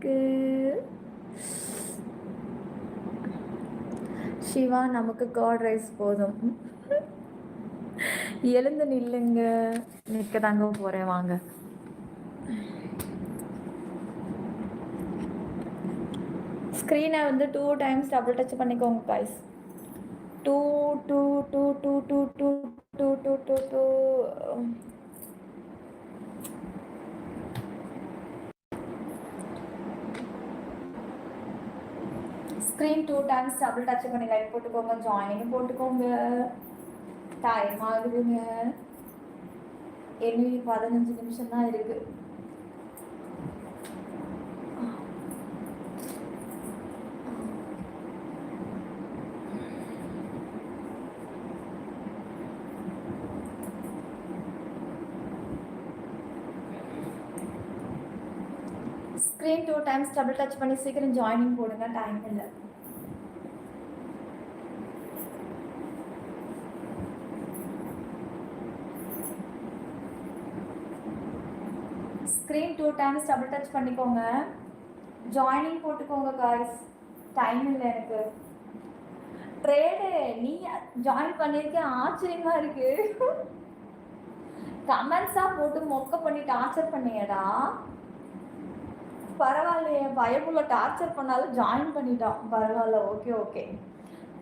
இருக்கு. சிவா நமக்கு God rice போதும். எழுந்து நில்லுங்க. நிற்க தாங்க போறேன் வாங்க. ஸ்க்ரீனை வந்து 2 டைம்ஸ் டபுள் டச் பண்ணிக்கோங்க guys. 2 2 2 2 2 2 2 2 2 2. Screen 2 times double touch பண்ணி லைக் போட்டுக்கோங்க. ஜாயினிங் போட்டுக்கோங்க. டைம் ஆகுதுங்க. இன்னும் 15 நிமிஷம் தான் இருக்கு. ஸ்க்ரீன் 2 டைம்ஸ் டபுள் டச் பண்ணி சீக்கிரம் ஜாயினிங் போடுங்க. டைம் இல்லை. ஸ்க்ரீன் 2 டைம்ஸ் டபுள் டச் பண்ணிக்கோங்க. ஜாயினிங் போட்டுக்கோங்க காய்ஸ். டைம் இல்லை எனக்கு. ட்ரேடு நீ ஜாயின் பண்ணியிருக்க ஆச்சரியமா இருக்கு. கமெண்ட்ஸாக போட்டு மொக்க பண்ணி டார்ச்சர் பண்ணியடா. பரவாயில்லையே, பயமுள்ள டார்ச்சர் பண்ணாலும் ஜாயின் பண்ணிட்டோம். பரவாயில்ல. Okay okay.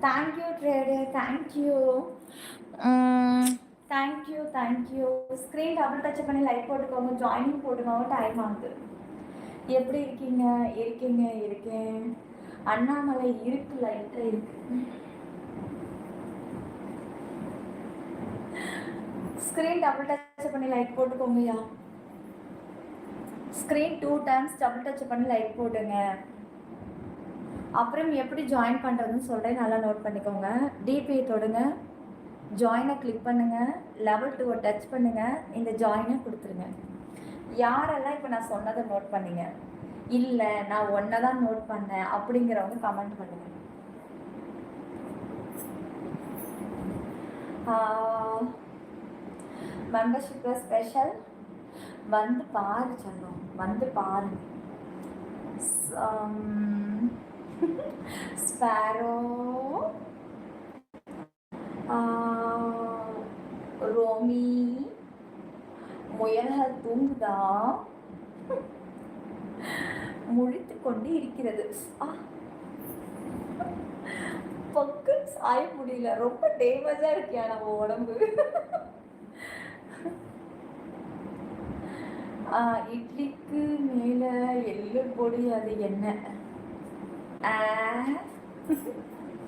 Thank you trade. Thank you thank you thank you. Screen double touch பண்ணி லைக் போட்டுக்கோங்க. ஜாயினிங் போட்டுக்கோங்க. டைம் ஆகுது. எப்படி இருக்கீங்க? இருக்கேன். அண்ணாமலை இருக்கு, லைட்டாக இருக்கு. ஸ்க்ரீன் டபுள் டச் பண்ணி லைக் போட்டுக்கோங்கய்யா. ஸ்க்ரீன் 2 டைம்ஸ் டபுள் டச் பண்ணி லைக் போட்டுங்க. அப்புறம் எப்படி ஜாயின் பண்ணுறதுன்னு சொல்கிறேன், நல்லா நோட் பண்ணிக்கோங்க. டிபி தொடுங்க, ஜாயினை கிளிக் பண்ணுங்கள், லெவல் 2 டச் பண்ணுங்கள், இந்த ஜாயினை கொடுத்துருங்க. யாரெல்லாம் இப்போ நான் சொன்னதை நோட் பண்ணிங்க, இல்லை நான் ஒன்றை தான் நோட் பண்ணேன் அப்படிங்கிறவங்க கமெண்ட் பண்ணுங்க. மெம்பர்ஷிப் ஸ்பெஷல் வந்து பாரு சொல்லும், வந்து பாரு. ஸ்பேரோ, ரோமி, முயல்கள் தூங்குதா? முழித்து கொண்டு இருக்கிறது. பக்கம் சாய முடியல, ரொம்ப டேமேஜா இருக்கியா நம்ம உடம்பு. இட்லிக்கு மேல எள்ளு பொடி, அது என்ன?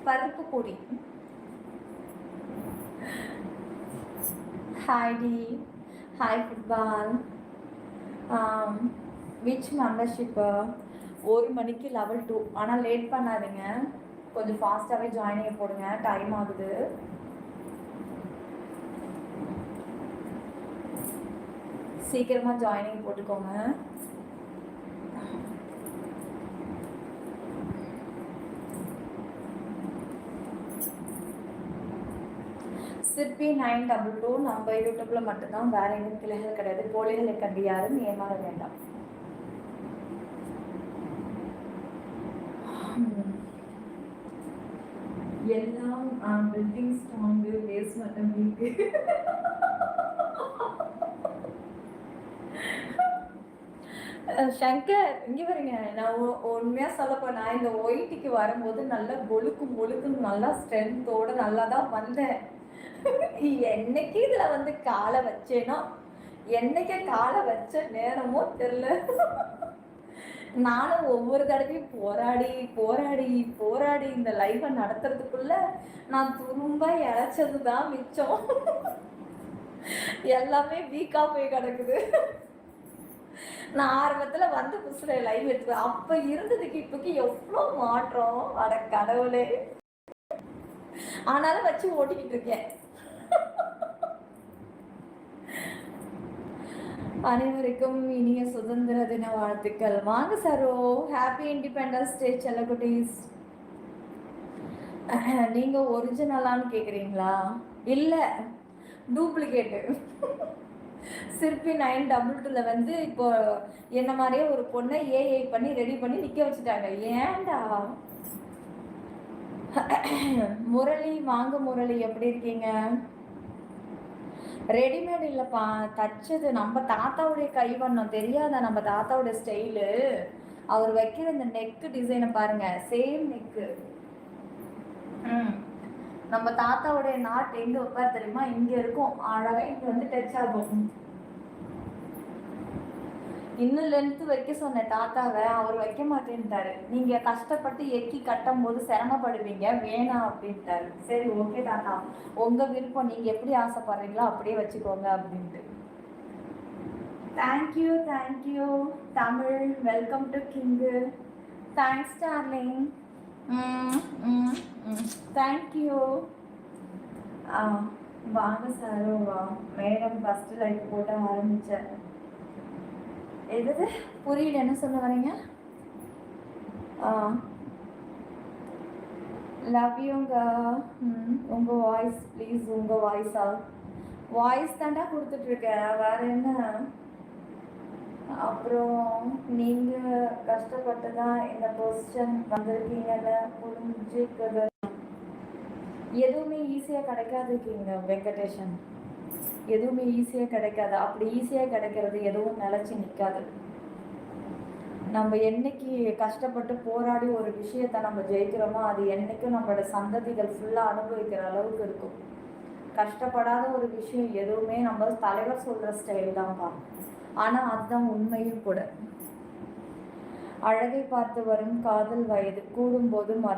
பருப்பு பொடி. ஹாய் டி, ஹாய் ஃபுட்பால். Which membership? 1 மணிக்கு லெவல் 2. ஆனால் லேட் பண்ணாதீங்க, கொஞ்சம் ஃபாஸ்ட்டாகவே ஜாயினிங் போடுங்க. டைம் ஆகுது. சீக்கிரமாக ஜாயினிங் போட்டுக்கோங்க. சிற்பி 922 நம்ம யூடியூப்ல மட்டும்தான், வேற எங்கும் கிளைகள் கிடையாது. போலிகளை கண்டு யாரும் ஏமாற வேண்டாம். எல்லாம் பில்டிங் ஸ்ட்ராங்கு, பேஸ் மட்டும் வீக்கு. சங்கர் இங்கே பாருங்க, நான் உண்மையாக சொல்ல போனா இந்த ஒயிட்டிக்கு வரும்போது நல்லா கொழுக்குன்னு நல்லா ஸ்ட்ரென்த்தோட நல்லா தான் வந்தேன். என்னைக்கு இதில் வந்து காலை வச்சேனோ, என்னைக்கு காலை வச்ச நேரமோ தெரியல. நானும் ஒவ்வொரு தடவையும் போராடி இந்த லைஃபை நடத்துறதுக்குள்ள நான் துரும்ப இழைச்சது தான் மிச்சம். எல்லாமே வீக்கா போய் கிடக்குது. நான் ஆரம்பத்துல வந்து புதுசுல லைவ் எடுத்துவேன், அப்ப இருந்ததுக்கு இப்பக்கு எவ்வளோ மாற்றம், அட கடவுளே. ஆனாலும் வச்சு ஓட்டிக்கிட்டு இருக்கேன். அனைவருக்கும் இனிய சுதந்திர தின வாழ்த்துக்கள். வாங்க சரோ, ஹாப்பி இண்டிபெண்டன்ஸ் டே செல்லகுட்டீஸ். நீங்க ஒரிஜினலான்னு கேக்குறீங்களா? இல்ல, டூப்ளிகேட்டு. சிற்பி 922ல வந்து இப்போ என்ன மாதிரியே ஒரு பொண்ணை ஏஐ பண்ணி ரெடி பண்ணி நிக்க வச்சுட்டாங்க. ஏன்டா? முரளி வாங்க முரளி, எப்படி இருக்கீங்க? ரெடிமேட் இல்லப்பா, தச்சது. நம்ம தாத்தாவுடைய கைவண்ணம் தெரியாதா? நம்ம தாத்தாவுடைய ஸ்டைலு. அவர் வைக்கிற இந்த நெக்கு டிசைனை பாருங்க, சேம் நெக்கு. நம்ம தாத்தாவுடைய நாட் எங்க வைப்பார் தெரியுமா? இங்க இருக்கும். அழகா இங்க வந்து டச் ஆகும். இன்னும் லென்த் வைக்க சொன்ன தாத்தாவை, அவர் வைக்க மாட்டேன்ட்டாரு. நீங்க கஷ்டப்பட்டு எக்கி கட்டும் போது சிரமப்படுவீங்க, வேணாம் அப்படின்ட்டாரு. சரி ஓகே தாத்தா, உங்க விருப்பம், நீங்க எப்படி ஆசைப்படுறீங்களோ அப்படியே வச்சுக்கோங்க அப்படின்ட்டு. Thank you thank you Tamil, welcome to king. Thanks darling. Thank you. வாங்க சார், வா மேடம். ஃபர்ஸ்ட் லைக் போட்ட ஆரம்பிச்சேன். எது புரியல, என்ன சொல்ல வரீங்க? லவ் யூங்க. உங்க வாய்ஸ் ப்ளீஸ், உங்க வாய்ஸ் தாண்டா கொடுத்துட்டு இருக்கேன், வேற என்ன? அப்புறம் நீங்க கஷ்டப்பட்டு தான் இந்த பொசிஷன் வந்திருக்கீங்கன்னு புரிஞ்சுக்கிறது. எதுவுமே ஈஸியா கிடைக்காதுக்கீங்க வெங்கடேஷன், எதுவுமே ஈஸியாக கிடைக்காது. அப்படி ஈஸியாக கிடைக்கிறது எதுவும் நிலச்சி நிற்காது. நம்ம என்னைக்கு கஷ்டப்பட்டு போராடி ஒரு விஷயத்தை நம்ம ஜெயிக்கிறோமோ, அது என்னைக்கும் நம்மளோட சந்ததிகள் ஃபுல்லாக அனுபவிக்கிற அளவுக்கு இருக்கும். கஷ்டப்படாத ஒரு விஷயம் எதுவுமே நம்ம தலைவர் சொல்கிற ஸ்டைல் தான்ப்பா, ஆனால் அதுதான் உண்மையும் கூட. அழகை பார்த்து வரும் காதல் வயது கூடும்போது